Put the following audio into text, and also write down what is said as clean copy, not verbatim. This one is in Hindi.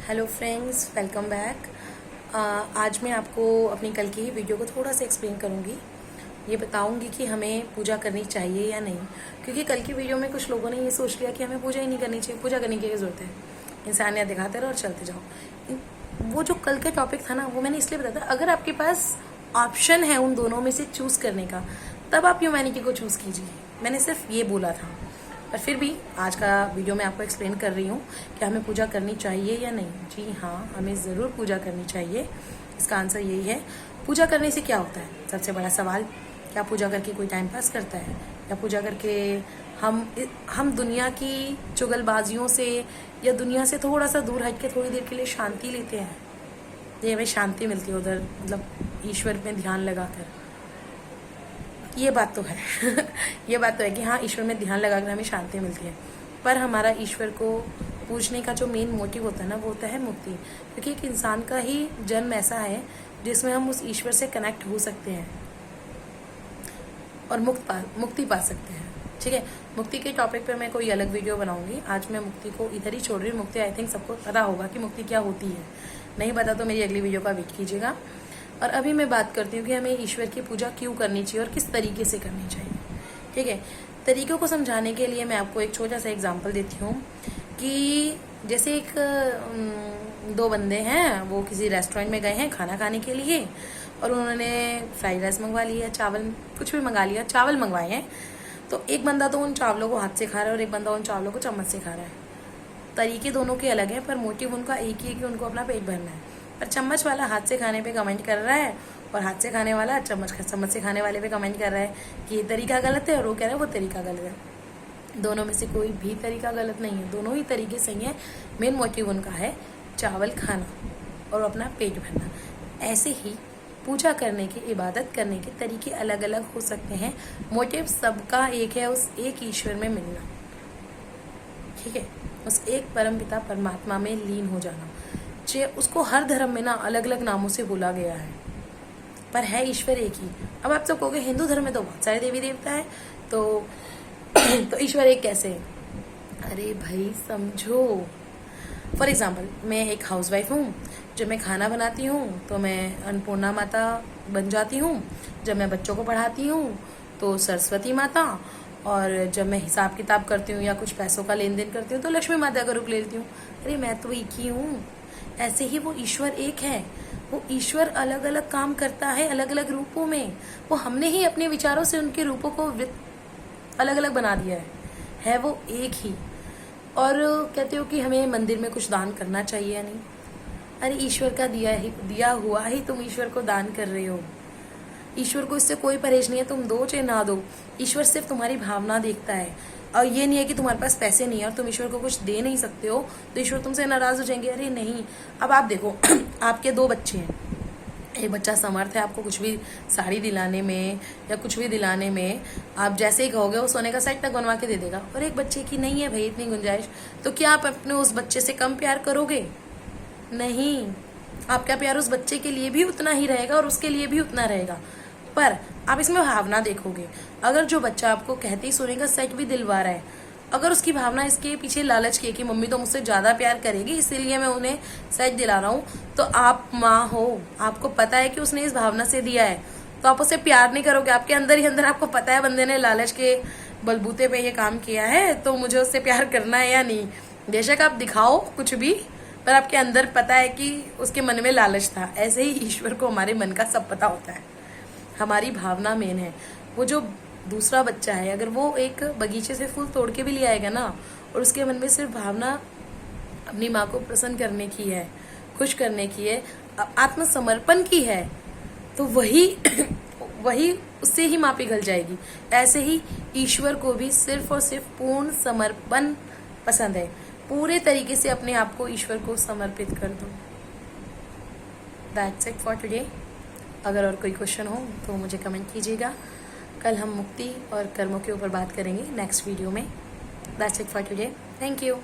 Hello friends, welcome back. आज मैं आपको अपनी कल की ही वीडियो को थोड़ा सा एक्सप्लेन करूँगी। ये बताऊँगी कि हमें पूजा करनी चाहिए या नहीं, क्योंकि कल की वीडियो में कुछ लोगों ने ये सोच लिया कि हमें पूजा ही नहीं करनी चाहिए। पूजा करने की क्या ज़रूरत है, इंसानियत दिखाते रहो और चलते जाओ। वो जो कल का टॉपिक था ना, वो मैंने इसलिए बताया था, अगर आपके पास ऑप्शन है उन दोनों में से चूज़ करने का, तब आप ह्यूमैनिटी को चूज़ कीजिए। मैंने सिर्फ ये बोला था, पर फिर भी आज का वीडियो मैं आपको एक्सप्लेन कर रही हूँ कि हमें पूजा करनी चाहिए या नहीं। जी हाँ, हमें ज़रूर पूजा करनी चाहिए। इसका आंसर यही है। पूजा करने से क्या होता है? सबसे बड़ा सवाल, क्या पूजा करके कोई टाइम पास करता है? या पूजा करके हम दुनिया की चुगलबाजियों से या दुनिया से थोड़ा सा दूर हट के थोड़ी देर के लिए शांति लेते हैं? ये हमें शांति मिलती है उधर, मतलब ईश्वर में ध्यान लगाकर। ये बात तो है ये बात तो है कि हाँ, ईश्वर में ध्यान लगाकर हमें शांति मिलती है, पर हमारा ईश्वर को पूजने का जो मेन मोटिव होता है ना, वो होता है मुक्ति। क्योंकि एक इंसान का ही जन्म ऐसा है जिसमें हम उस ईश्वर से कनेक्ट हो सकते हैं और मुक्ति पा सकते हैं। ठीक है, मुक्ति के टॉपिक पे मैं कोई अलग वीडियो बनाऊंगी। आज मैं मुक्ति को इधर ही छोड़ रही हूँ। मुक्ति आई थिंक सबको पता होगा कि मुक्ति क्या होती है। नहीं पता तो मेरी अगली वीडियो का वेट कीजिएगा। और अभी मैं बात करती हूँ कि हमें ईश्वर की पूजा क्यों करनी चाहिए और किस तरीके से करनी चाहिए। ठीक है, तरीकों को समझाने के लिए मैं आपको एक छोटा सा एग्जांपल देती हूँ कि जैसे दो बंदे हैं, वो किसी रेस्टोरेंट में गए हैं खाना खाने के लिए, और उन्होंने फ्राइड राइस मंगवा लिया, चावल कुछ भी मंगा लिया, चावल मंगवाए हैं। तो एक बंदा तो उन चावलों को हाथ से खा रहा है और एक बंदा उन चावलों को चम्मच से खा रहा है। तरीके दोनों के अलग हैं, पर मोटिव उनका एक ही है कि उनको अपना पेट भरना है। पर चम्मच वाला हाथ से खाने पे कमेंट कर रहा है और हाथ से खाने वाला चम्मच से खाने वाले पे कमेंट कर रहा है कि ये तरीका गलत है, और वो कह रहा है वो तरीका गलत है। दोनों में से कोई भी तरीका गलत नहीं है, दोनों ही तरीके सही है। मेन मोटिव उनका है चावल खाना और अपना पेट भरना। ऐसे ही पूजा करने के, इबादत करने के तरीके अलग अलग हो सकते हैं। मोटिव सबका एक है, उस एक ईश्वर में मिलना। ठीक है, उस एक परमपिता परमात्मा में लीन हो जाना। उसको हर धर्म में ना अलग अलग नामों से बोला गया है, पर है ईश्वर एक ही। अब आप सब कहोगे हिंदू धर्म में तो बहुत सारे देवी देवता है, तो ईश्वर एक कैसे? अरे भाई समझो। फॉर एग्जाम्पल, मैं एक हाउसवाइफ हूँ। जब मैं खाना बनाती हूँ तो मैं अन्नपूर्णा माता बन जाती हूँ। जब मैं बच्चों को पढ़ाती हूँ तो सरस्वती माता, और जब मैं हिसाब किताब करती हूँ या कुछ पैसों का लेन देन करती हूँ तो लक्ष्मी माता का रूप ले लेती हूँ। अरे मैं तो एक ही हूँ। ऐसे ही वो ईश्वर एक है। वो ईश्वर अलग अलग काम करता है, अलग अलग रूपों में। वो हमने ही अपने विचारों से उनके रूपों को अलग अलग बना दिया है वो एक ही। और कहते हो कि हमें मंदिर में कुछ दान करना चाहिए या नहीं? अरे ईश्वर का दिया हुआ ही तुम ईश्वर को दान कर रहे हो। ईश्वर को इससे कोई परहेज नहीं है, तुम दो चाहे ना दो। ईश्वर सिर्फ तुम्हारी भावना देखता है, और ये नहीं है कि तुम्हारे पास पैसे नहीं है और तुम ईश्वर को कुछ दे नहीं सकते हो तो ईश्वर तुमसे नाराज हो जाएंगे। अरे नहीं। अब आप देखो आपके दो बच्चे हैं, एक बच्चा समर्थ है आपको कुछ भी साड़ी दिलाने में या कुछ भी दिलाने में, आप जैसे ही कहोगे वो सोने का सेट तक बनवा के दे देगा, और एक बच्चे की नहीं है भाई इतनी गुंजाइश, तो क्या आप अपने उस बच्चे से कम प्यार करोगे? नहीं, आपका प्यार उस बच्चे के लिए भी उतना ही रहेगा और उसके लिए भी उतना रहेगा। पर आप इसमें भावना देखोगे। अगर जो बच्चा आपको कहते ही सोने का सेट भी दिलवा रहा है, अगर उसकी भावना इसके पीछे लालच की है कि मम्मी तो मुझसे ज्यादा प्यार करेगी इसीलिए मैं उन्हें सेट दिला रहा हूँ, तो आप माँ हो, आपको पता है कि उसने इस भावना से दिया है, तो आप उसे प्यार नहीं करोगे। आपके अंदर ही अंदर आपको पता है बंदे ने लालच के बलबूते पे ये काम किया है, तो मुझे उससे प्यार करना है या नहीं। बेशक आप दिखाओ कुछ भी, पर आपके अंदर पता है कि उसके मन में लालच था। ऐसे ही ईश्वर को हमारे मन का सब पता होता है, हमारी भावना मेन है। वो जो दूसरा बच्चा है, अगर वो एक बगीचे से फूल तोड़ के भी ले आएगा ना, और उसके मन में सिर्फ भावना अपनी माँ को प्रसन्न करने की है, खुश करने की है, आत्मसमर्पण की है, तो वही उससे ही माँ पिघल जाएगी। ऐसे ही ईश्वर को भी सिर्फ और सिर्फ पूर्ण समर्पण पसंद है। पूरे तरीके से अपने आप को ईश्वर को समर्पित कर दो। That's it for today. अगर और कोई क्वेश्चन हो तो मुझे कमेंट कीजिएगा। कल हम मुक्ति और कर्मों के ऊपर बात करेंगे नेक्स्ट वीडियो में। That's it for today. Thank you.